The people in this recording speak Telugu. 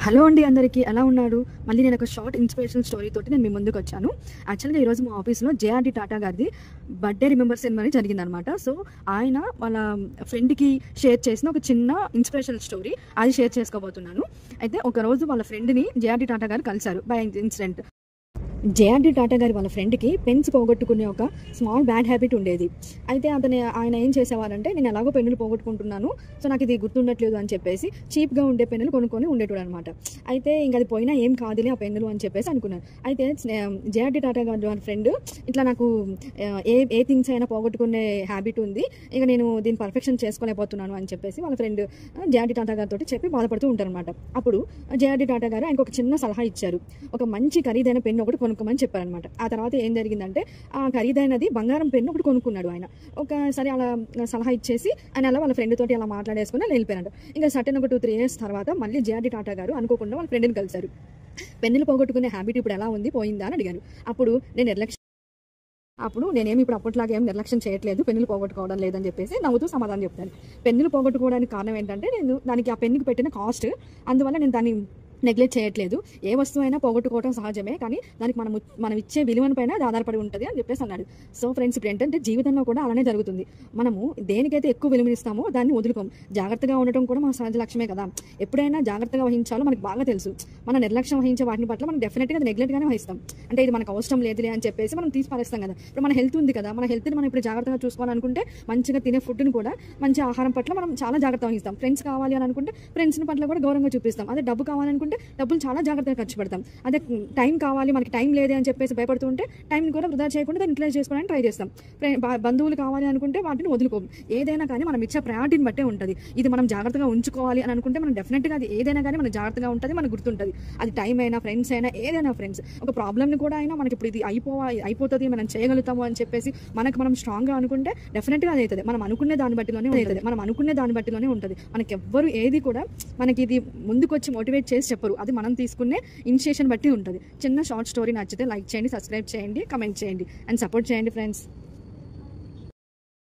హలో అండి అందరికీ ఎలా ఉన్నారు? మళ్ళీ నేను ఒక షార్ట్ ఇన్స్పిరేషన్ స్టోరీ తోటి నేను మీ ముందుకు వచ్చాను. యాక్చువల్గా ఈరోజు మా ఆఫీస్లో జేఆర్డి టాటా గారిది బర్త్డే రిమెంబర్ సెరమనీ జరిగిందనమాట. సో ఆయన వాళ్ళ ఫ్రెండ్కి షేర్ చేసిన ఒక చిన్న ఇన్స్పిరేషన్ స్టోరీ అది షేర్ చేసుకోబోతున్నాను. అయితే ఒకరోజు వాళ్ళ ఫ్రెండ్ని జేఆర్డి టాటా గారు కలిశారు బై ఇన్సిడెంట్. జేఆర్డి టాటా గారి వాళ్ళ ఫ్రెండ్కి పెన్స్ పోగొట్టుకునే ఒక స్మాల్ బ్యాడ్ హ్యాబిట్ ఉండేది. అయితే ఆయన ఏం చేసేవారంటే, నేను ఎలాగో పెన్నులు పోగొట్టుకుంటున్నాను, సో నాకు ఇది గుర్తుండట్లేదు అని చెప్పేసి చీప్గా ఉండే పెన్నులు కొనుక్కొని ఉండేటోడు అనమాట. అయితే ఇంక అది పోయినా ఏం కాదులే ఆ పెన్నులు అని చెప్పేసి అనుకున్నాను. అయితే జేఆర్డి టాటా గారి వాళ్ళ ఫ్రెండ్, ఇట్లా నాకు ఏ థింగ్స్ అయినా పోగొట్టుకునే హ్యాబిట్ ఉంది, ఇక నేను దీన్ని పర్ఫెక్షన్ చేసుకోలేకపోతున్నాను అని చెప్పేసి వాళ్ళ ఫ్రెండ్ జేఆర్డి టాటా గారితో చెప్పి బాధపడుతూ ఉంటారనమాట. అప్పుడు జేఆర్డి టాటా గారు ఆయనకు ఒక చిన్న సలహా ఇచ్చారు. ఒక మంచి ఖరీదైన పెన్ను ఒకటి కొనుక్కోమని చెప్పారనమాట. ఆ తర్వాత ఏం జరిగిందంటే, ఆ ఖరీదైనది బంగారం పెన్ను ఒకటి కొనుక్కున్నాడు ఆయన. ఒకసారి అలా సలహా ఇచ్చేసి ఆయన అలా వాళ్ళ ఫ్రెండ్ తోటి అలా మాట్లాడేసుకుని వెళ్ళిపోయాడు. ఇంకా సర్టెన్ ఒక 2-3 years తర్వాత మళ్ళీ జేఆర్డి టాటా గారు అనుకోకుండా వాళ్ళ ఫ్రెండ్ని కలిశారు. పెన్నులు పోగొట్టుకునే హ్యాబిట్ ఇప్పుడు ఎలా ఉంది, పోయిందా అని అడిగారు. నేనేమి ఇప్పుడు అప్పట్లాగా ఏం నిర్లక్ష్యం చేయట్లేదు, పెన్నులు పోగొట్టుకోవడం లేదని చెప్పేసి నవ్వుతూ సమాధానం చెప్తాను. పెన్నులు పోగొట్టుకోవడానికి కారణం ఏంటంటే, నేను దానికి ఆ పెన్నుకి పెట్టిన కాస్ట్, అందువల్ల నేను దాన్ని నెగ్లెక్ట్ చేయట్లేదు. ఏ వస్తువు అయినా పోగొట్టుకోవడం సహజమే, కానీ దానికి మనం ఇచ్చే విలువన పైన అది ఆధారపడి ఉంటుంది అని చెప్పేసి అన్నాడు. సో ఫ్రెండ్స్, ఇప్పుడు ఏంటంటే జీవితంలో కూడా అలానే జరుగుతుంది. మనము దేనికైతే ఎక్కువ విలువనిస్తామో దాన్ని వదులుకోము. జాగ్రత్తగా ఉండటం కూడా మన సహజ లక్ష్యమే కదా. ఎప్పుడైనా జాగ్రత్తగా వహించాలో మనకు బాగా తెలుసు. మన నిర్లక్ష్యం వహించే వాటిని పట్ల మనం డెఫినెట్గా అది నెగ్లెక్ట్గానే వహిస్తాం. అంటే ఇది మనకు అవసరం లేదులే అని చెప్పేసి మనం తీసి పారేస్తాం కదా. ఇప్పుడు మన హెల్త్ ఉంది కదా, మన హెల్త్ని మనం ఇప్పుడు జాగ్రత్తగా చూసుకోవాలనుకుంటే మంచిగా తినే ఫుడ్ని కూడా, మంచి ఆహారం పట్ల మనం చాలా జాగ్రత్త వహిస్తాం. ఫ్రెండ్స్ కావాలి అని అనుకుంటే ఫ్రెండ్స్ని పట్ల కూడా గౌరవంగా చూపిస్తాం. అదే డబ్బు కావాలనుకుంటే డబ్బులు చాలా జాగ్రత్తగా ఖర్చు పెడతాం. అదే టైం కావాలి, మనకి టైం లేదే అని చెప్పేసి భయపడుతూ ఉంటే టైంని కూడా వృధా చేయకుండా దాన్ని యూటిలైజ్ చేసుకోవడానికి ట్రై చేస్తాం. బంధువులు కావాలి అనుకుంటే వాటిని వదులుకోము. ఏదైనా కానీ మనం ఇచ్చే ప్రయారిటీని బట్టే ఉంటుంది. ఇది మనం జాగ్రత్తగా ఉంచుకోవాలి అని అనుకుంటే మనం డెఫినెట్గా అది ఏదైనా కానీ మనం జాగ్రత్తగా ఉంటుంది, మనకు గుర్తుంటుంది. అది టైం అయినా, ఫ్రెండ్స్ అయినా, ఏదైనా ఫ్రెండ్స్. ఒక ప్రాబ్లమ్ని కూడా అయినా మనకి ఇప్పుడు ఇది అయిపోతుంది, మనం చేయగలుగుతాము అని చెప్పేసి మనం స్ట్రాంగ్గా అనుకుంటే డెఫినెట్గా అది అవుతుంది. మనం అనుకునే దాన్ని బట్టిలోనే ఉంటుంది. మనకి ఎవ్వరు ఏది కూడా మనకి ఇది ముందుకొచ్చి మోటివేట్ చేసి చెప్పరు. అది మనం తీసుకునే ఇనిషియేషన్ బట్టి ఉంటుంది. చిన్న షార్ట్ స్టోరీ నచ్చితే లైక్ చేయండి, సబ్స్క్రైబ్ చేయండి, కమెంట్ చేయండి అండ్ సపోర్ట్ చేయండి ఫ్రెండ్స్.